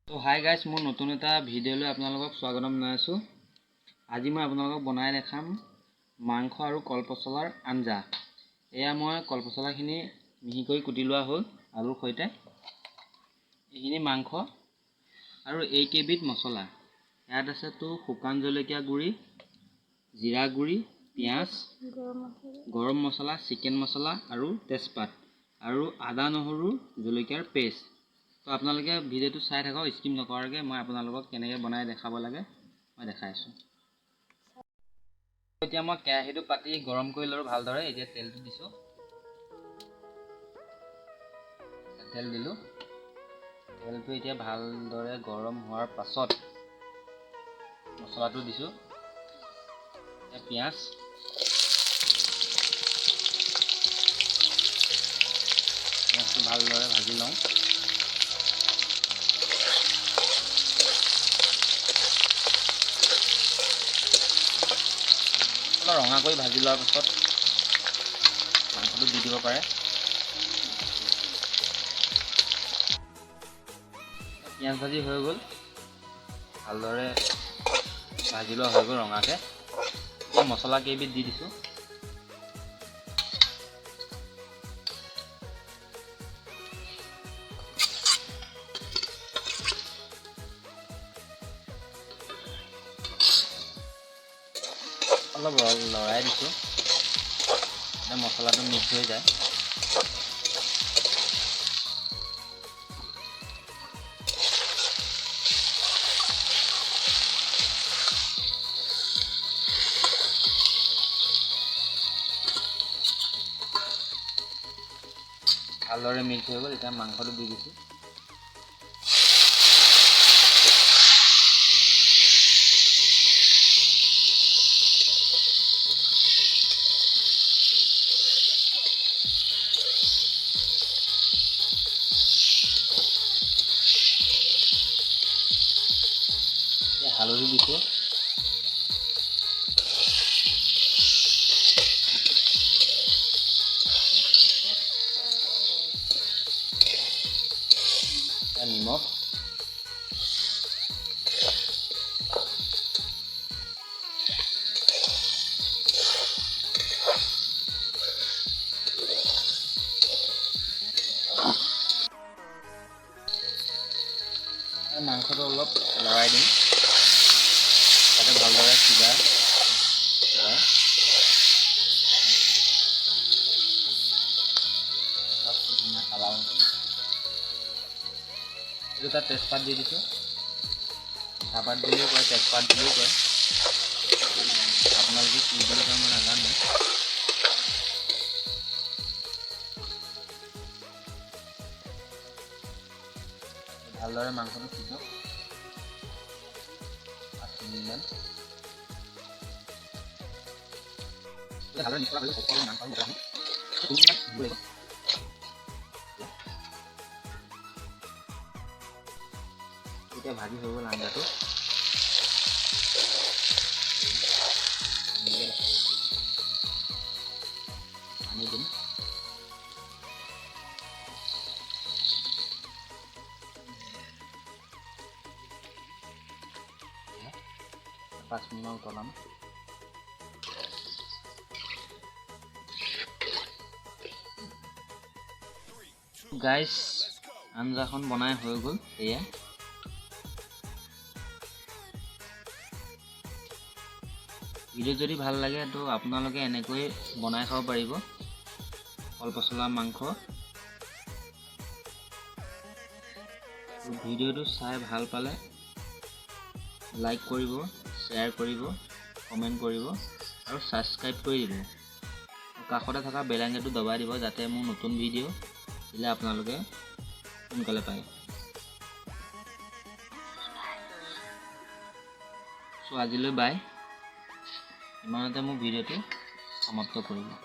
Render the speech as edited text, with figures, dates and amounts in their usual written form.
তো hi guys, মোৰ নতুন এটা ভিডিঅ'লৈ আপোনালোকক স্বাগতম জনাইছোঁ। আজি মই আপোনালোকক বনাই দেখাম মাংস আৰু কলপচলাৰ আঞ্জা। এয়া মই কলপচলাখিনি মিহিকৈ কুটি লোৱা হ'ল আলুৰ সৈতে। এইখিনি মাংস আৰু এইকেইবিধ মছলা। ইয়াত আছে তো শুকান জলকীয়া গুড়ি, জিৰা গুড়ি, পিঁয়াজ, গৰম মছলা, চিকেন মছলা আৰু তেজপাত আৰু আদা নহৰু জলকীয়াৰ পেষ্ট। তো আপোনালোকে ভিডিঅ'টো চাই থাকক, স্কিপ নকৰাকৈ। মই আপোনালোকক কেনেকৈ বনাই দেখাব লাগে মই দেখাই আছোঁ। এতিয়া মই কেৰাহীটো পাতি গৰম কৰি ল'লোঁ ভালদৰে। এতিয়া তেলটো দিছোঁ, তেল দিলোঁ। তেলটো এতিয়া ভালদৰে গৰম হোৱাৰ পাছত মছলাটো দিছোঁ। পিঁয়াজ, পিঁয়াজটো ভালদৰে ভাজি লওঁ। অলপ ৰঙা কৰি ভাজি লোৱাৰ পাছত মাংসটো দি দিব পাৰে। পিঁয়াজ ভাজি হৈ গ'ল, ভালদৰে ভাজি লোৱা হৈ গ'ল ৰঙাকৈ। এতিয়া মছলা কেইবিধ দি দিছোঁ। অলপ লৰাই দিছোঁ, এতিয়া মছলাটো মিক্স হৈ যায়। ভালদৰে মিক্স হৈ গ'ল, এতিয়া মাংসটো দি দিছোঁ। হালধি দিছোঁ, নিমখ, মাংসটো অলপ লৰাই দিম যাতে ভালদৰে সিজাই কালাৰ। এইটো তাত তেজপাত দি দিছোঁ। চাহপাত বুলিও কয়, তেজপাত বুলিও কয়, আপোনালোকে কি বুলি কয় মই নাজানো। ভালদৰে মাংসটো সিজক 5 মিনিটমান। ভালদৰে মিক্স কৰা হৈ গ'ল মাংস আৰু মছলাখিনি। এতিয়া ভাজি হৈ গ'ল আঞ্জাটো। পানী দিম, পাঁচ মিনিটমান উতলাম। গাইজ, আঞ্জাখন বনাই হৈ গ'ল। এয়া ভিডিঅ' যদি ভাল লাগে তো আপোনালোকে এনেকৈ বনাই খাব পাৰিব কলপচলা মাংস। ভিডিঅ'টো চাই ভাল পালে লাইক কৰিব, শ্বেয়াৰ কৰিব, কমেণ্ট কৰিব আৰু ছাবস্ক্ৰাইব কৰি দিব। কাষতে থকা বেল আইকনটো দবাই দিব যাতে মোৰ নতুন ভিডিঅ' দিলে আপোনালোকে সোনকালে পায়। চ' আজিলৈ বাই। ইমানতে মোৰ ভিডিঅ'টো সমাপ্ত কৰিলোঁ।